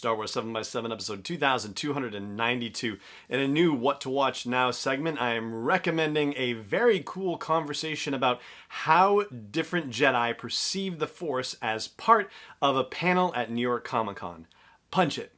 Star Wars 7 by 7 episode 2292. In a new What to Watch Now segment, I am recommending a very cool conversation about how different Jedi perceive the Force as part of a panel at New York Comic Con. Punch it.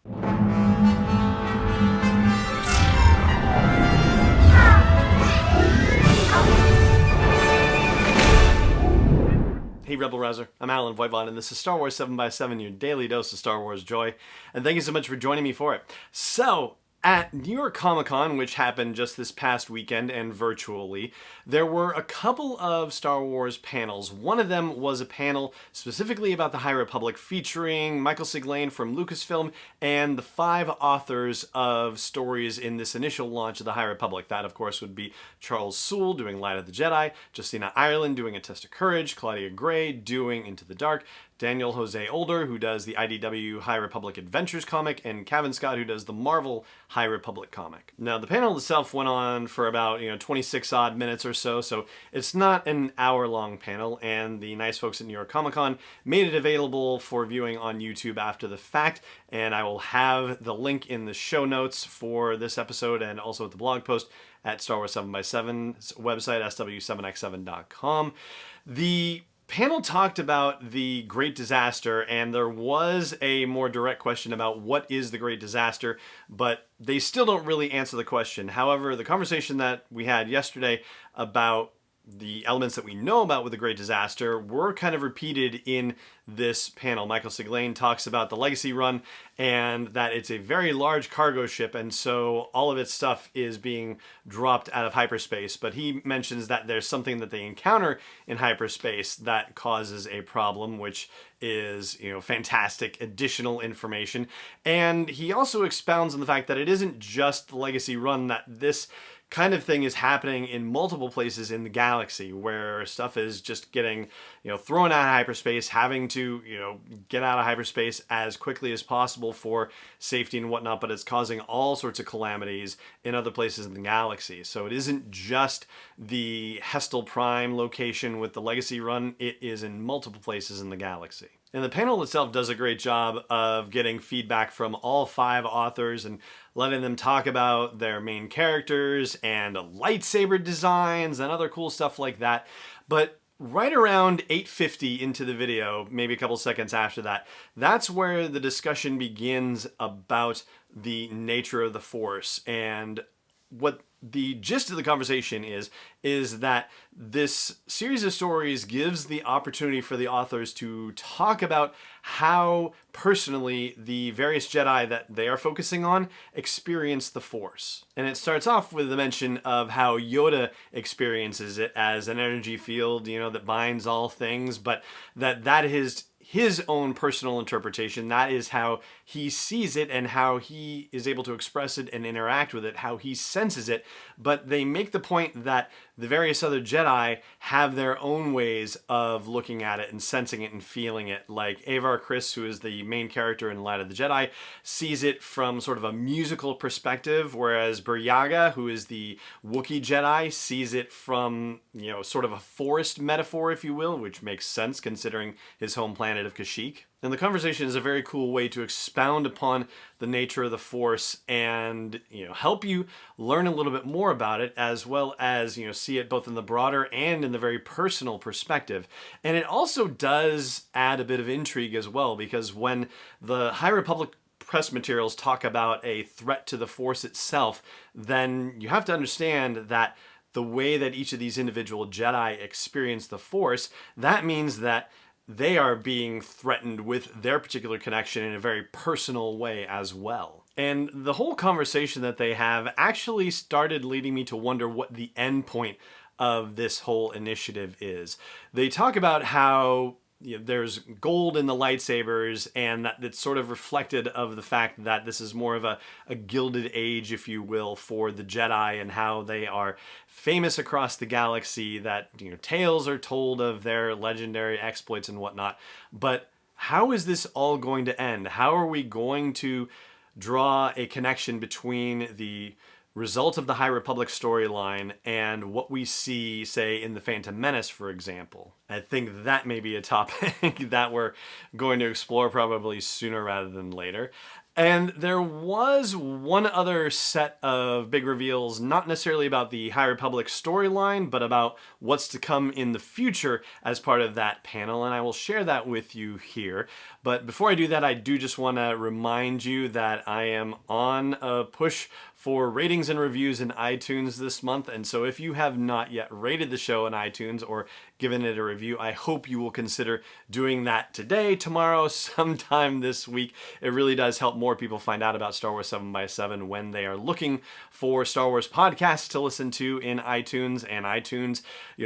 Hey Rebel Rouser, I'm Alan Voivod, and this is Star Wars 7 by 7, your daily dose of Star Wars joy, and thank you so much for joining me for it. So, at New York Comic Con, which happened just this past weekend and virtually, there were a couple of Star Wars panels. One of them was a panel specifically about the High Republic featuring Michael Siglain from Lucasfilm and the 5 authors of stories in this initial launch of the High Republic. That, of course, would be Charles Soule doing Light of the Jedi, Justina Ireland doing A Test of Courage, Claudia Gray doing Into the Dark, Daniel Jose Older, who does the IDW High Republic Adventures comic, and Cavan Scott, who does the Marvel High Republic comic. Now, the panel itself went on for about 26 odd minutes or so it's not an hour-long panel, and the nice folks at New York Comic Con made it available for viewing on YouTube after the fact, and I will have the link in the show notes for this episode and also at the blog post at Star Wars 7 by 7's website, sw7x7.com. The panel talked about the Great Disaster, and there was a more direct question about what is the Great Disaster, but they still don't really answer the question. However, the conversation that we had yesterday about the elements that we know about with the Great Disaster were kind of repeated in this panel. Michael Siglain talks about the Legacy Run and that it's a very large cargo ship, and so all of its stuff is being dropped out of hyperspace. But he mentions that there's something that they encounter in hyperspace that causes a problem, which is, fantastic additional information. And he also expounds on the fact that it isn't just the Legacy Run, that this kind of thing is happening in multiple places in the galaxy where stuff is just getting, thrown out of hyperspace, having to, get out of hyperspace as quickly as possible for safety and whatnot, but it's causing all sorts of calamities in other places in the galaxy. So it isn't just the Hestel Prime location with the Legacy Run, it is in multiple places in the galaxy. And the panel itself does a great job of getting feedback from all 5 authors and letting them talk about their main characters and lightsaber designs and other cool stuff like that. But right around 8:50 into the video, maybe a couple seconds after that, that's where the discussion begins about the nature of the Force. And what the gist of the conversation is that this series of stories gives the opportunity for the authors to talk about how personally the various Jedi that they are focusing on experience the Force. And it starts off with the mention of how Yoda experiences it as an energy field, that binds all things, but that is his own personal interpretation. That is how he sees it and how he is able to express it and interact with it, how he senses it. But they make the point that the various other Jedi have their own ways of looking at it and sensing it and feeling it. Like Avar Kriss, who is the main character in Light of the Jedi, sees it from sort of a musical perspective, whereas Buryaga, who is the Wookiee Jedi, sees it from, sort of a forest metaphor, if you will, which makes sense considering his home planet of Kashyyyk. And the conversation is a very cool way to expound upon the nature of the Force and, help you learn a little bit more about it, as well as, see it both in the broader and in the very personal perspective. And it also does add a bit of intrigue as well, because when the High Republic press materials talk about a threat to the Force itself, then you have to understand that the way that each of these individual Jedi experience the Force, that means that they are being threatened with their particular connection in a very personal way as well. And the whole conversation that they have actually started leading me to wonder what the end point of this whole initiative is. They talk about how there's gold in the lightsabers, and that it's sort of reflected of the fact that this is more of a gilded age, if you will, for the Jedi, and how they are famous across the galaxy, that tales are told of their legendary exploits and whatnot. But how is this all going to end? How are we going to draw a connection between the result of the High Republic storyline and what we see, say, in The Phantom Menace, for example? I think that may be a topic that we're going to explore probably sooner rather than later. And there was one other set of big reveals, not necessarily about the High Republic storyline, but about what's to come in the future as part of that panel, and I will share that with you here. But before I do that, I do just want to remind you that I am on a push for ratings and reviews in iTunes this month, and so if you have not yet rated the show in iTunes or given it a review, I hope you will consider doing that today, tomorrow, sometime this week. It really does help more people find out about Star Wars 7x7 when they are looking for Star Wars podcasts to listen to in iTunes. And iTunes,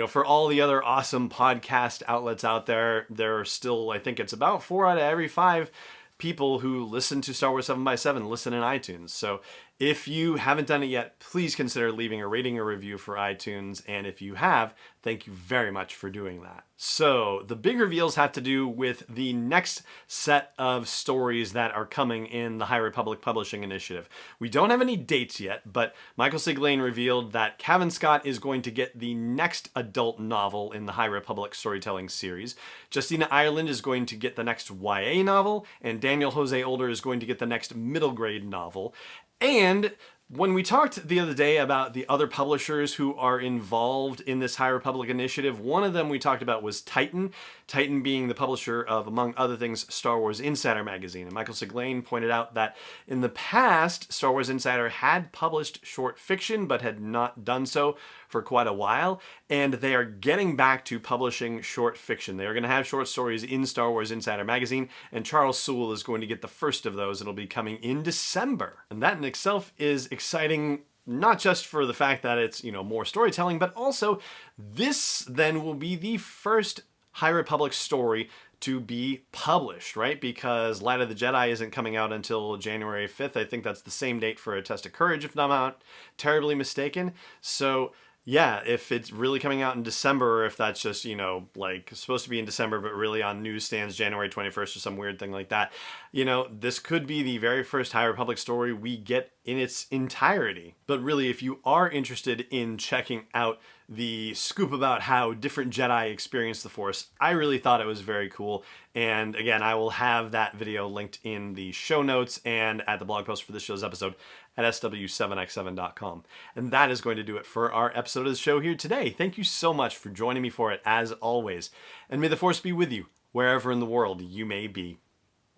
for all the other awesome podcast outlets out there, there are still, I think it's about 4 out of every 5 people who listen to Star Wars 7x7 listen in iTunes. So if you haven't done it yet, please consider leaving a rating or review for iTunes. And if you have, thank you very much for doing that. So the big reveals have to do with the next set of stories that are coming in the High Republic Publishing Initiative. We don't have any dates yet, but Michael Siglain revealed that Cavan Scott is going to get the next adult novel in the High Republic storytelling series. Justina Ireland is going to get the next YA novel, and Daniel Jose Older is going to get the next middle grade novel. And when we talked the other day about the other publishers who are involved in this High Republic initiative, one of them we talked about was Titan. Titan being the publisher of, among other things, Star Wars Insider magazine. And Michael Siglain pointed out that in the past, Star Wars Insider had published short fiction, but had not done so for quite a while. And they are getting back to publishing short fiction. They are going to have short stories in Star Wars Insider magazine, and Charles Soule is going to get the first of those. It'll be coming in December. And that in itself is exciting, not just for the fact that it's, more storytelling, but also this then will be the first High Republic story to be published, right? Because Light of the Jedi isn't coming out until January 5th. I think that's the same date for A Test of Courage, if I'm not terribly mistaken. So yeah, if it's really coming out in December, or if that's just, supposed to be in December, but really on newsstands January 21st or some weird thing like that, this could be the very first High Republic story we get in its entirety. But really, if you are interested in checking out the scoop about how different Jedi experience the Force, I really thought it was very cool. And again, I will have that video linked in the show notes and at the blog post for this show's episode at sw7x7.com. And that is going to do it for our episode of the show here today. Thank you so much for joining me for it, as always. And may the Force be with you, wherever in the world you may be.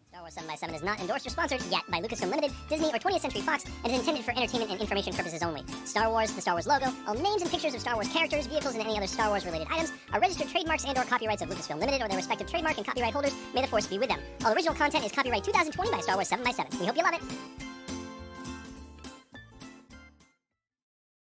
Star Wars 7x7 is not endorsed or sponsored yet by Lucasfilm Limited, Disney, or 20th Century Fox, and is intended for entertainment and information purposes only. Star Wars, the Star Wars logo, all names and pictures of Star Wars characters, vehicles, and any other Star Wars-related items are registered trademarks and/or copyrights of Lucasfilm Limited or their respective trademark and copyright holders. May the Force be with them. All original content is copyright 2020 by Star Wars 7x7. We hope you love it.